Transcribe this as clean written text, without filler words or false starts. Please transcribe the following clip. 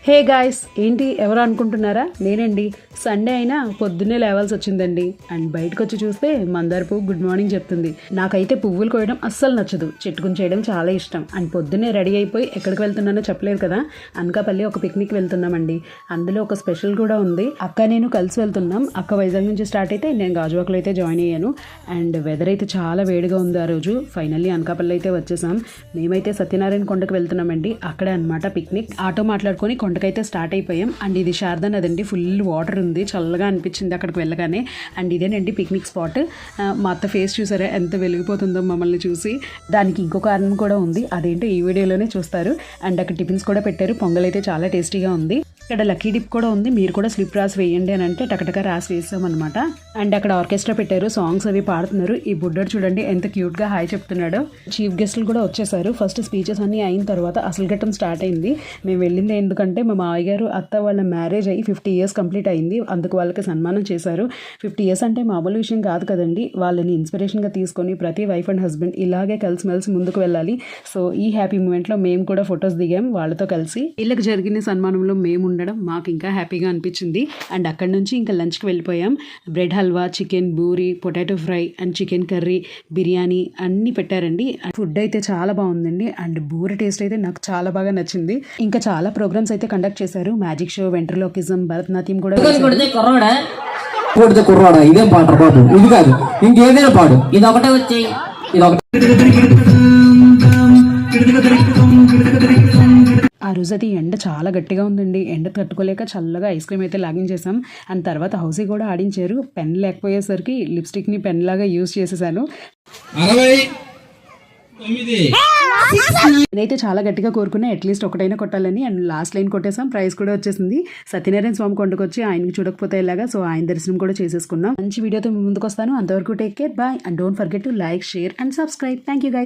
Hey guys, ఏంటి ఎవరు అనుకుంటున్నారా? నేనండి. సండే అయినా పొద్దున్నే లేవాల్సి వచ్చిందండి. అండ్ బయటకు వచ్చి చూస్తే మందార పువ్వు గుడ్ మార్నింగ్ చెప్తుంది. నాకైతే పువ్వులు కోయడం అస్సలు నచ్చదు, చెట్టుకుని చేయడం చాలా ఇష్టం. అండ్ పొద్దున్నే రెడీ అయిపోయి ఎక్కడికి వెళ్తున్నానో చెప్పలేదు కదా, అనకాపల్లి ఒక పిక్నిక్ వెళ్తున్నామండి. అందులో ఒక స్పెషల్ కూడా ఉంది. అక్క నేను కలిసి వెళ్తున్నాం. అక్క వైజాగ్ నుంచి స్టార్ట్ అయితే నేను గాజువాకలో అయితే జాయిన్ అయ్యాను. అండ్ వెదర్ అయితే చాలా వేడిగా ఉంది ఆ రోజు. ఫైనల్లీ అనకాపల్లి అయితే వచ్చేసాం. మేమైతే సత్యనారాయణ కొండకు వెళ్తున్నామండి. అక్కడే అనమాట పిక్నిక్. ఆటో మాట్లాడుకొని కొండకైతే స్టార్ట్ అయిపోయాం. అండ్ ఇది శారదా నది అండి, ఫుల్ వాటర్ ఉంది, చల్లగా అనిపించింది అక్కడికి వెళ్ళగానే. అండ్ ఇదేనండి పిక్నిక్ స్పాట్. మా అత్త ఫేస్ చూసారా ఎంత వెలిగిపోతుందో మమ్మల్ని చూసి. దానికి ఇంకో కారణం కూడా ఉంది, అదేంటో ఈ వీడియోలోనే చూస్తారు. అండ్ అక్కడ టిఫిన్స్ కూడా పెట్టారు. పొంగల్ అయితే చాలా టేస్టీగా ఉంది. ఇక్కడ లక్కీ డిప్ కూడా ఉంది, మీరు కూడా స్లిప్ రాసి వేయండి అని అంటే టకటక రాసి వేసాం అనమాట. అండ్ అక్కడ ఆర్కెస్ట్రా పెట్టారు, సాంగ్స్ అవి పాడుతున్నారు. ఈ బుడ్డోడు చూడండి ఎంత క్యూట్ గా హాయ్ చెప్తున్నాడు. చీఫ్ గెస్ట్లు కూడా వచ్చేసారు. ఫస్ట్ స్పీచెస్ అన్ని అయిన తర్వాత అసలు ఘట్టం స్టార్ట్ అయింది. మేము వెళ్ళింది ఎందుకంటే మా మావయ్య గారు అత్త వాళ్ళ మ్యారేజ్ అయ్యి 50 years కంప్లీట్ అయింది. అందుకు వాళ్ళకి సన్మానం చేశారు. 50 years అంటే మామూలు విషయం కాదు కదండి. వాళ్ళని ఇన్స్పిరేషన్గా తీసుకొని ప్రతి వైఫ్ అండ్ హస్బెండ్ ఇలాగే కలిసిమెలిసి ముందుకు వెళ్ళాలి. సో ఈ హ్యాపీ మూమెంట్లో మేము కూడా ఫొటోస్ దిగాం వాళ్ళతో కలిసి. వీళ్ళకి జరిగిన సన్మానంలో మేము ఉండడం మాకు ఇంకా హ్యాపీగా అనిపించింది. అండ్ అక్కడ నుంచి ఇంకా లంచ్కి వెళ్ళిపోయాం. బ్రెడ్ హల్వా, చికెన్ బూరి, potato fry and chicken curry, biryani అన్నీ పెట్టారండి. ఫుడ్ అయితే చాలా బాగుందండి. అండ్ బూరి టేస్ట్ అయితే నాకు చాలా బాగా నచ్చింది. ఇంకా చాలా ప్రోగ్రామ్స్ అయితే కండక్ట్ చేశారు. మ్యాజిక్ షో, వెంట్రలోకిజం, భరతనాట్యం కూడా. కుర్రాడా ఇదేం పాట పాడు, ఇది కాదు ఇంకేదైనా పాడు, ఇది ఒకటే వచ్చాయి. ఆ రోజు అది ఎండ చాలా గట్టిగా ఉందండి. ఎండ తట్టుకోలేక చల్లగా ఐస్ క్రీమ్ అయితే లాగించేసాం. అండ్ తర్వాత హౌసీ కూడా ఆడించారు. పెన్ లేకపోయేసరికి లిప్స్టిక్ని పెన్ లాగా యూజ్ చేసేసాను. నేనైతే చాలా గట్టిగా కోరుకున్నా అట్లీస్ట్ ఒకటైనా కొట్టాలని. అండ్ లాస్ట్ లైన్ కొట్టేసాం, ప్రైజ్ కూడా వచ్చేసింది. సత్యనారాయణ స్వామి కొండకు వచ్చి ఆయనకి చూడకపోతే ఇలాగా, సో ఆయన దర్శనం కూడా చేసేసుకున్నాం. మంచి వీడియోతో ముందుకు వస్తాను. అంతవరకు take care, bye. And don't forget to like, share and subscribe. Thank you guys.